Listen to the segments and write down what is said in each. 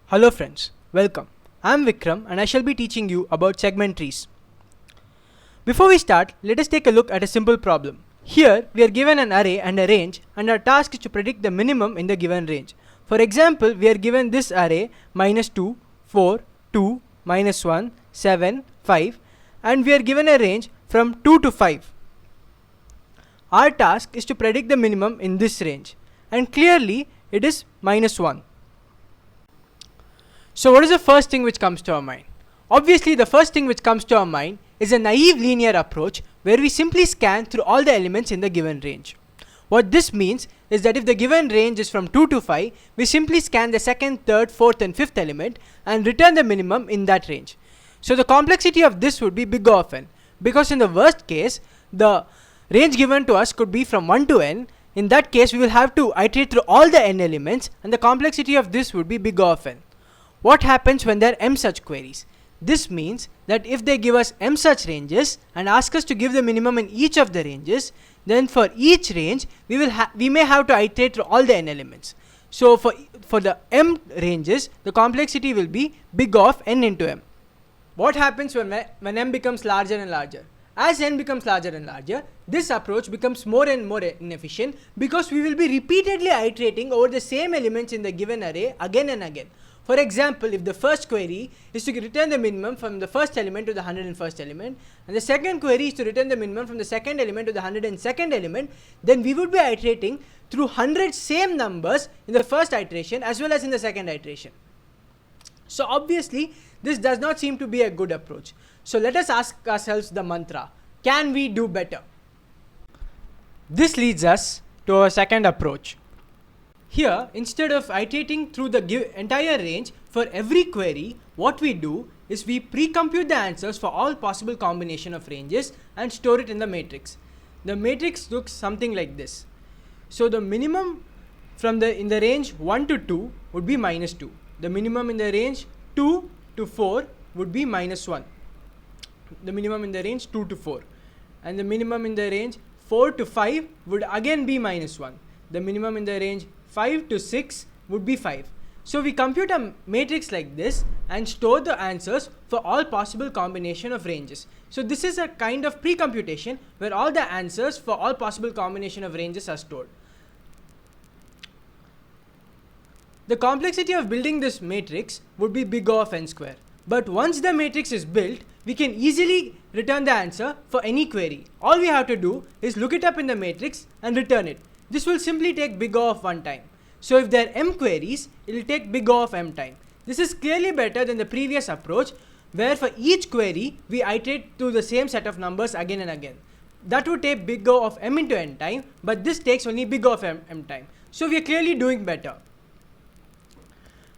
Hello friends, welcome. I am Vikram and I shall be teaching you about segment trees. Before we start, let us take a look at a simple problem. Here, we are given an array and a range and our task is to predict the minimum in the given range. For example, we are given this array -2, 4, 2, -1, 7, 5 and we are given a range from 2 to 5. Our task is to predict the minimum in this range and clearly it is -1. So what is the first thing which comes to our mind? Obviously the first thing which comes to our mind is a naive linear approach where we simply scan through all the elements in the given range. What this means is that if the given range is from 2 to 5, we simply scan the second, third, fourth and fifth element and return the minimum in that range. So the complexity of this would be big O of n, because in the worst case, the range given to us could be from 1 to n. In that case, we will have to iterate through all the n elements and the complexity of this would be big O of n. What happens when there are m such queries? This means that if they give us m such ranges and ask us to give the minimum in each of the ranges, then for each range we may have to iterate through all the n elements. So for the m ranges, the complexity will be big O of n into m. What happens when m becomes larger and larger? As n becomes larger and larger, this approach becomes more and more inefficient because we will be repeatedly iterating over the same elements in the given array again and again. For example, if the first query is to return the minimum from the first element to the 101st element, and the second query is to return the minimum from the second element to the 102nd element, then we would be iterating through 100 same numbers in the first iteration as well as in the second iteration. So obviously, this does not seem to be a good approach. So let us ask ourselves the mantra, can we do better? This leads us to our second approach. Here, instead of iterating through the entire range for every query, what we do is we pre-compute the answers for all possible combination of ranges and store it in the matrix. The matrix looks something like this. So the minimum in the range 1 to 2 would be -2. The minimum in the range 2 to 4 would be -1. The minimum in the range 2 to 4. And the minimum in the range 4 to 5 would again be -1. The minimum in the range 5 to 6 would be 5. So we compute a matrix like this and store the answers for all possible combination of ranges. So this is a kind of pre-computation where all the answers for all possible combination of ranges are stored. The complexity of building this matrix would be big O of n square. But once the matrix is built, we can easily return the answer for any query. All we have to do is look it up in the matrix and return it. This will simply take big O of 1 time. So if there are m queries, it will take big O of m time. This is clearly better than the previous approach where for each query, we iterate through the same set of numbers again and again. That would take big O of m into n time, but this takes only big O of m time. So we are clearly doing better.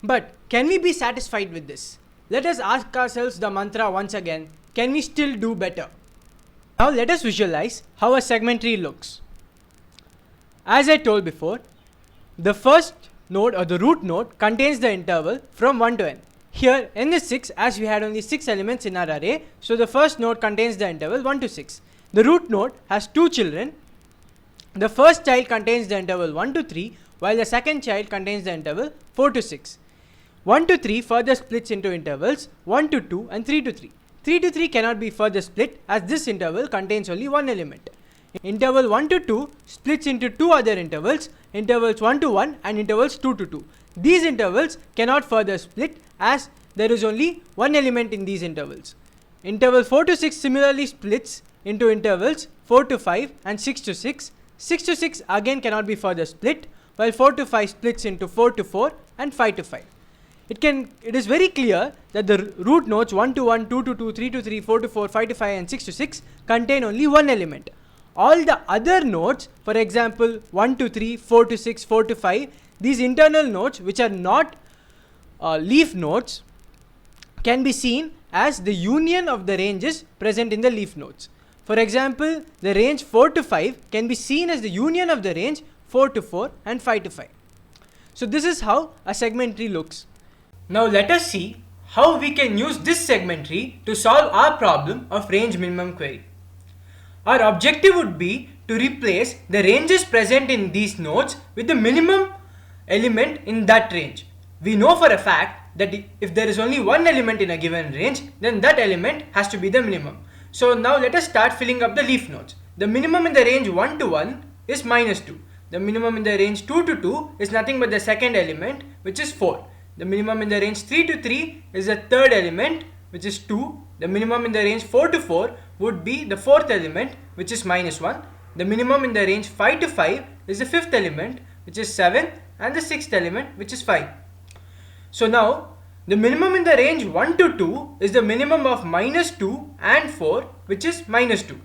But can we be satisfied with this? Let us ask ourselves the mantra once again, can we still do better? Now let us visualize how a segment tree looks. As I told before, the first node or the root node contains the interval from 1 to n. Here n is 6 as we had only 6 elements in our array, so the first node contains the interval 1 to 6. The root node has 2 children. The first child contains the interval 1 to 3 while the second child contains the interval 4 to 6. 1 to 3 further splits into intervals 1 to 2 and 3 to 3. 3 to 3 cannot be further split as this interval contains only one element. Interval 1 to 2 splits into two other intervals, intervals 1 to 1 and intervals 2 to 2. These intervals cannot further split as there is only one element in these intervals. Interval 4 to 6 similarly splits into intervals 4 to 5 and 6 to 6. 6 to 6 again cannot be further split, while 4 to 5 splits into 4 to 4 and 5 to 5. It is very clear that the root nodes 1 to 1, 2 to 2, 3 to 3, 4 to 4, 5 to 5 and 6 to 6 contain only one element. All the other nodes, for example 1 to 3, 4 to 6, 4 to 5, these internal nodes which are not leaf nodes can be seen as the union of the ranges present in the leaf nodes. For example, the range 4 to 5 can be seen as the union of the range 4 to 4 and 5 to 5. So this is how a segment tree looks. Now let us see how we can use this segment tree to solve our problem of range minimum query. Our objective would be to replace the ranges present in these nodes with the minimum element in that range. We know for a fact that if there is only one element in a given range, then that element has to be the minimum. So now let us start filling up the leaf nodes. The minimum in the range 1 to 1 is -2. The minimum in the range 2 to 2 is nothing but the second element, which is 4. The minimum in the range 3 to 3 is the third element, which is 2. The minimum in the range 4 to 4 would be the fourth element, which is -1. The minimum in the range 5 to 5 is the fifth element, which is 7, and the sixth element, which is 5. So now the minimum in the range 1 to 2 is the minimum of -2 and 4, which is -2.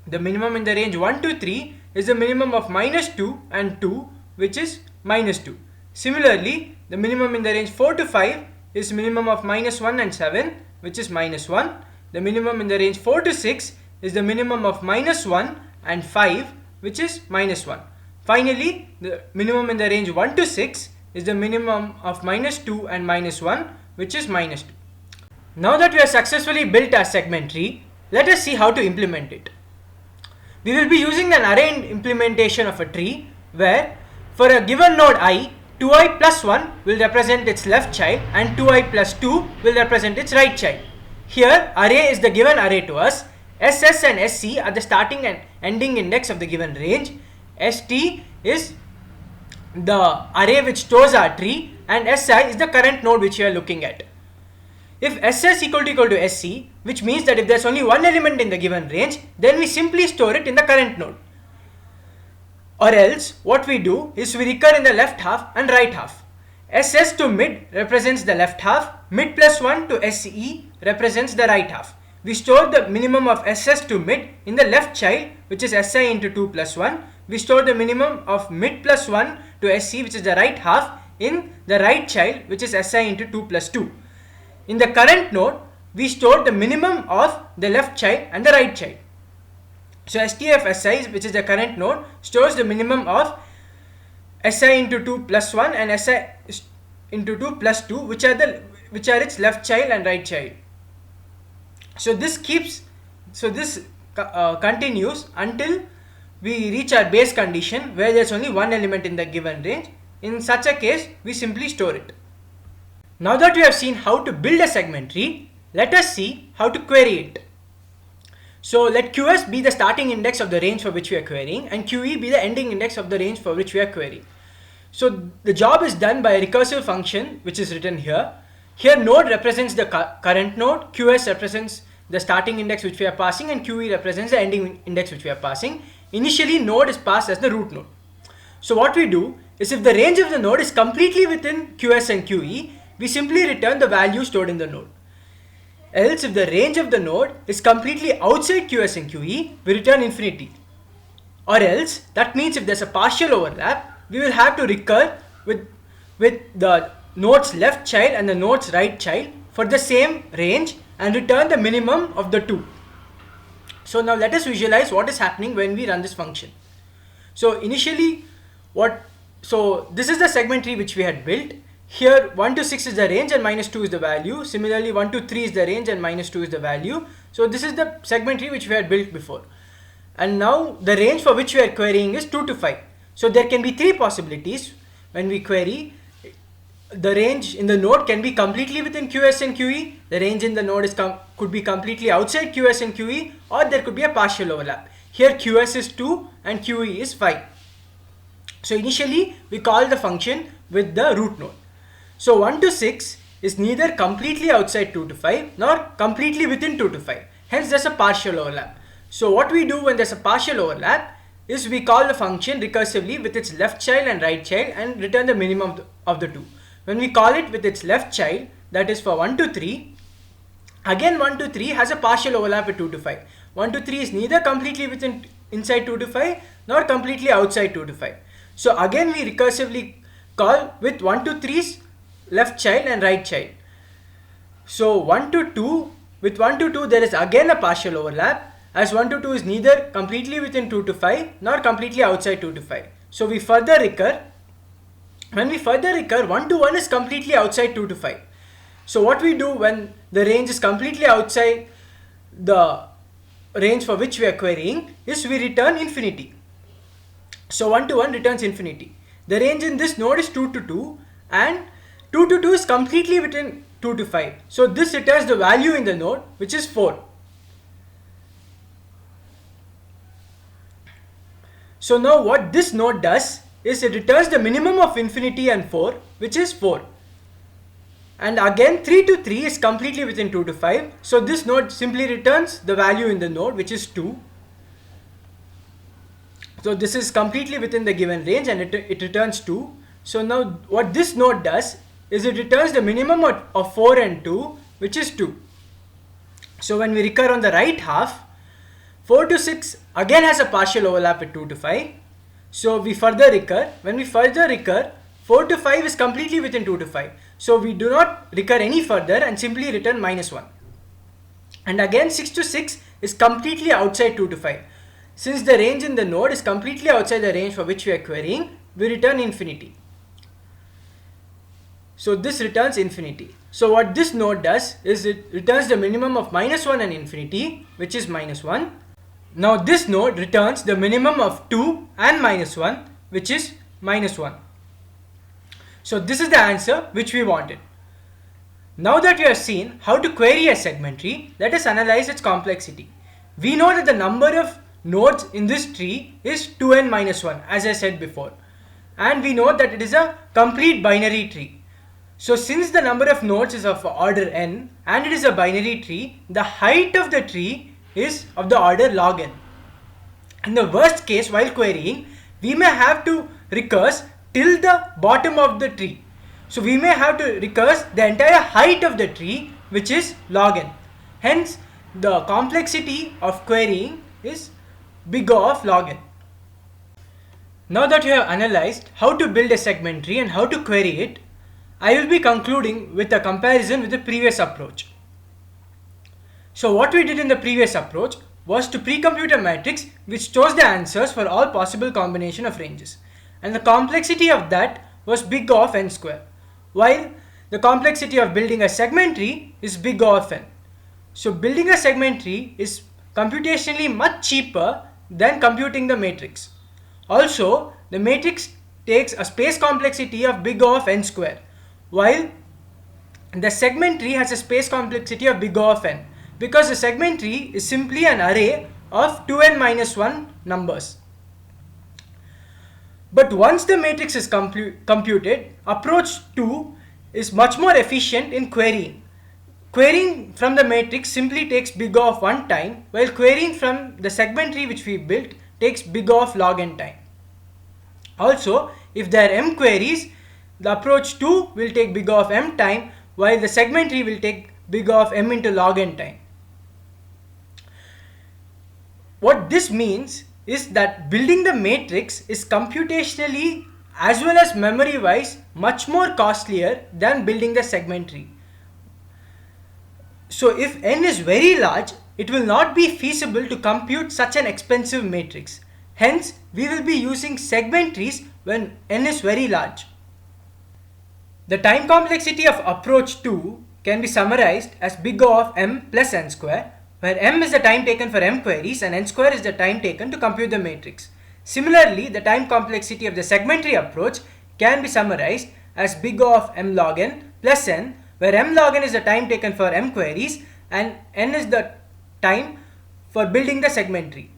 The minimum in the range 1 to 3 is the minimum of -2 and 2, which is -2. Similarly, the minimum in the range 4 to 5 is minimum of -1 and 7, which is -1. The minimum in the range 4 to 6 is the minimum of -1 and 5, which is -1. Finally, the minimum in the range 1 to 6 is the minimum of -2 and -1, which is -2. Now that we have successfully built our segment tree, let us see how to implement it. We will be using an array implementation of a tree where for a given node I, 2i plus 1 will represent its left child and 2i plus 2 will represent its right child. Here array is the given array to us. SS and SC are the starting and ending index of the given range. ST is the array which stores our tree, and SI is the current node which we are looking at. If SS equal to SC, which means that if there's only one element in the given range, then we simply store it in the current node. Or else what we do is we recur in the left half and right half. SS to mid represents the left half, mid plus 1 to SE represents the right half. We store the minimum of SS to mid in the left child, which is SI into 2 plus 1. We store the minimum of mid plus 1 to SC, which is the right half, in the right child, which is SI into 2 plus 2. In the current node, we store the minimum of the left child and the right child. So STF SI, which is the current node, stores the minimum of SI into 2 plus 1 and SI into 2 plus 2, which are its left child and right child. So this continues until we reach our base condition where there's only one element in the given range. In such a case, we simply store it. Now that we have seen how to build a segment tree, let us see how to query it. So let QS be the starting index of the range for which we are querying, and QE be the ending index of the range for which we are querying. So the job is done by a recursive function which is written here. Here node represents the current node, QS represents the starting index which we are passing, and QE represents the ending index which we are passing. Initially node is passed as the root node. So what we do is if the range of the node is completely within QS and QE, we simply return the value stored in the node. Else if the range of the node is completely outside QS and QE, we return infinity. Or else that means if there's a partial overlap, we will have to recur with the node's left child and the node's right child for the same range and return the minimum of the two. So now let us visualize what is happening when we run this function. So initially this is the segment tree which we had built. Here 1 to 6 is the range and -2 is the value. Similarly 1 to 3 is the range and -2 is the value. So this is the segment tree which we had built before. And now the range for which we are querying is 2 to 5. So there can be three possibilities when we query. The range in the node can be completely within QS and QE. The range in the node could be completely outside QS and QE, or there could be a partial overlap. Here QS is 2 and QE is 5. So initially we call the function with the root node. So 1 to 6 is neither completely outside 2 to 5 nor completely within 2 to 5. Hence there's a partial overlap. So what we do when there's a partial overlap is we call the function recursively with its left child and right child and return the minimum of the two. When we call it with its left child, that is for 1 to 3, again 1 to 3 has a partial overlap with 2 to 5. 1 to 3 is neither completely inside 2 to 5 nor completely outside 2 to 5. So again we recursively call with 1 to 3's left child and right child. So 1 to 2, with 1 to 2 there is again a partial overlap, as 1 to 2 is neither completely within 2 to 5 nor completely outside 2 to 5. So we further recur. When we further recur, 1 to 1 is completely outside 2 to 5. So what we do when the range is completely outside the range for which we are querying is we return infinity. So 1 to 1 returns infinity. The range in this node is 2 to 2 and 2 to 2 is completely within 2 to 5. So this returns the value in the node, which is 4. So now what this node does is it returns the minimum of infinity and 4, which is 4. And again 3 to 3 is completely within 2 to 5. So this node simply returns the value in the node, which is 2. So this is completely within the given range and it returns 2. So now what this node does is it returns the minimum of 4 and 2, which is 2. So when we recur on the right half, 4 to 6 again has a partial overlap with 2 to 5. So we further recur. When we further recur, 4 to 5 is completely within 2 to 5. So we do not recur any further and simply return -1. And again 6 to 6 is completely outside 2 to 5. Since the range in the node is completely outside the range for which we are querying, we return infinity. So this returns infinity. So what this node does is it returns the minimum of -1 and infinity, which is -1. Now this node returns the minimum of 2 and -1, which is -1. So this is the answer which we wanted. Now that we have seen how to query a segment tree, let us analyze its complexity. We know that the number of nodes in this tree is 2n-1, as I said before. And we know that it is a complete binary tree. So since the number of nodes is of order n and it is a binary tree, the height of the tree is of the order log n. In the worst case, while querying, we may have to recurse till the bottom of the tree. So we may have to recurse the entire height of the tree, which is log n. Hence, the complexity of querying is big O of log n. Now that you have analyzed how to build a segment tree and how to query it, I will be concluding with a comparison with the previous approach. So what we did in the previous approach was to pre-compute a matrix which stores the answers for all possible combination of ranges. And the complexity of that was big O of n square, while the complexity of building a segment tree is big O of n. So building a segment tree is computationally much cheaper than computing the matrix. Also, the matrix takes a space complexity of big O of n square, while the segment tree has a space complexity of big O of n, because the segment tree is simply an array of 2n-1 numbers. But once the matrix is computed, approach 2 is much more efficient in querying. Querying from the matrix simply takes big O of 1 time, while querying from the segment tree which we built takes big O of log n time. Also, if there are m queries, the approach 2 will take big O of m time, while the segment tree will take big O of m into log n time. What this means is that building the matrix is computationally as well as memory wise much more costlier than building the segment tree. So if n is very large, it will not be feasible to compute such an expensive matrix. Hence, we will be using segment trees when n is very large. The time complexity of approach 2 can be summarized as big O of m plus n square, where m is the time taken for m queries and n square is the time taken to compute the matrix. Similarly, the time complexity of the segment tree approach can be summarized as big O of m log n plus n, where m log n is the time taken for m queries and n is the time for building the segment tree.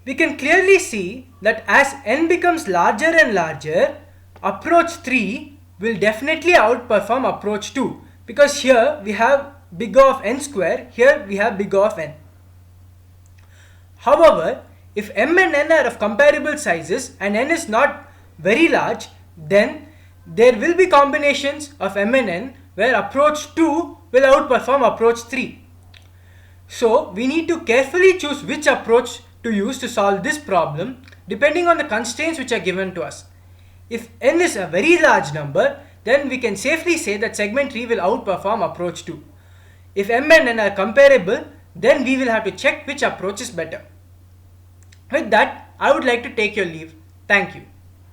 We can clearly see that as n becomes larger and larger, approach 3 will definitely outperform approach 2, because here we have big O of n square, here we have big O of n. However, if m and n are of comparable sizes and n is not very large, then there will be combinations of m and n where approach 2 will outperform approach 3. So we need to carefully choose which approach to use to solve this problem depending on the constraints which are given to us. If n is a very large number, then we can safely say that segment tree will outperform approach 2. If m and n are comparable, then we will have to check which approach is better. With that, I would like to take your leave. Thank you.